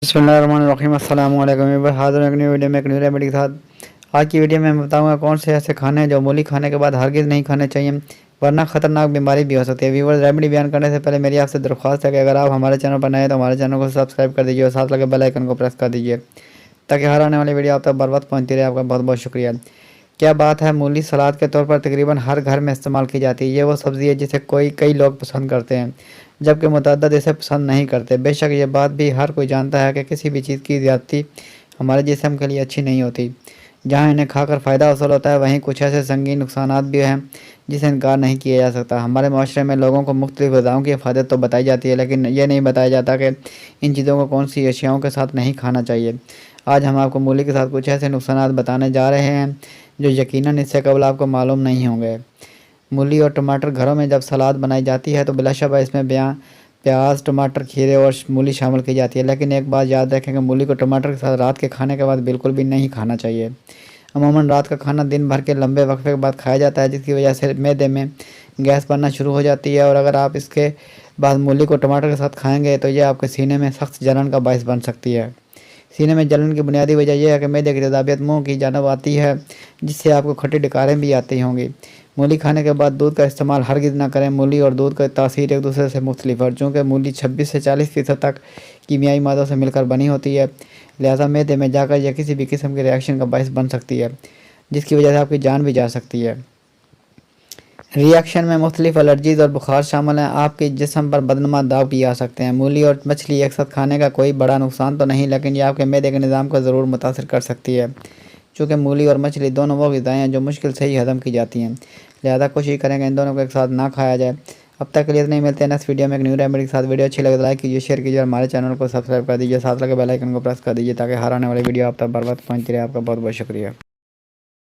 बिस्मिल्लाहिर्रहमानिर्रहीम अस्सलाम वालेकुम। हाज़िर हूँ एक न्यू वीडियो में, एक न्यू रेमेडी के साथ। आज की वीडियो में मैं बताऊंगा कौन से ऐसे खाने हैं जो मूली खाने के बाद हरगिज़ नहीं खाने चाहिए, वरना ख़तरनाक बीमारी भी हो सकती है। व्यूअर्स, रेमेडी बयान करने से पहले मेरी आपसे दरख्वास्त है कि अगर आप हमारे चैनल पर नए हैं तो हमारे चैनल को सब्सक्राइब कर दीजिए और साथ लगे बेल आइकन को प्रेस कर दीजिए ताकि हर आने वाली वीडियो आप तक बर वक्त पहुँचती रहे। आपका बहुत बहुत शुक्रिया। क्या बात है, मूली सलाद के तौर पर तकरीबन हर घर में इस्तेमाल की जाती है। ये वो सब्ज़ी है जिसे कई लोग पसंद करते हैं, जबकि मुतअद्दिद इसे पसंद नहीं करते। बेशक ये बात भी हर कोई जानता है कि किसी भी चीज़ की ज़्यादती हमारे जिस्म के लिए अच्छी नहीं होती। जहाँ इन्हें खाकर फ़ायदा हासिल होता है, वहीं कुछ ऐसे संगीन नुकसानात भी हैं जिसे इनकार नहीं किया जा सकता। हमारे माशरे में लोगों को मुख्तलिफ़ ग़िज़ाओं की हिफाज़त तो बताई जाती है, लेकिन ये नहीं बताया जाता कि इन चीज़ों को कौन सी अशियाओं के साथ नहीं खाना चाहिए। आज हम आपको मूली के साथ कुछ ऐसे नुकसानात बताने जा रहे हैं जो यकीनन इससे कबल आपको मालूम नहीं होंगे। मूली और टमाटर घरों में जब सलाद बनाई जाती है तो बिलाशुबा इसमें प्याज, टमाटर, खीरे और मूली शामिल की जाती है, लेकिन एक बात याद रखें कि मूली को टमाटर के साथ रात के खाने के बाद बिल्कुल भी नहीं खाना चाहिए। अमूमन रात का खाना दिन भर के लंबे वक्फे के बाद खाया जाता है, जिसकी वजह से मैदे में गैस बनना शुरू हो जाती है, और अगर आप इसके बाद मूली को टमाटर के साथ खाएंगे तो यह आपके सीने में सख्त जलन का बायस बन सकती है। सीने में जलन की बुनियादी वजह यह है कि मैदे की तेज़ाबियत मुंह की जानब आती है, जिससे आपको खट्टी डकारें भी आती होंगी। मूली खाने के बाद दूध का इस्तेमाल हरगिज़ ना करें। मूली और दूध का तासीर एक दूसरे से मुख्तलिफ है। चूँकि मूली 26 से 40% तक कीमियाई मादों से मिलकर बनी होती है, लिहाजा मैदे में जाकर यह किसी भी किस्म के रिएक्शन का बायस बन सकती है, जिसकी वजह से आपकी जान भी जा सकती है। रिएक्शन में मुख्तलिफ एलर्जीज़ और बुखार शामिल हैं। आपके जिस्म पर बदनुमा दाग भी आ सकते हैं। मूली और मछली एक साथ खाने का कोई बड़ा नुकसान तो नहीं, लेकिन यह आपके मैदे के निज़ाम को ज़रूर मुतासर कर सकती है। चूँकि मूली और मछली दोनों वो ग़िज़ाएँ हैं जो मुश्किल से ही हज़म की जाती हैं, लिहाजा कोशिश करें कि इन दोनों को एक साथ ना खाया जाए। अब तक के लिए नहीं मिलते हैं नेक्स्ट वीडियो में एक न्यू रेमेडी के साथ। वीडियो अच्छी लगे तो लाइक कीजिए, शेयर कीजिए और हमारे चैनल को सब्सक्राइब कर दीजिए, साथ लगे बेल आइकन को प्रेस कर दीजिए ताकि हर आने वाली वीडियो आप तक बर वक्त पहुँचती रहे। आपका बहुत बहुत शुक्रिया।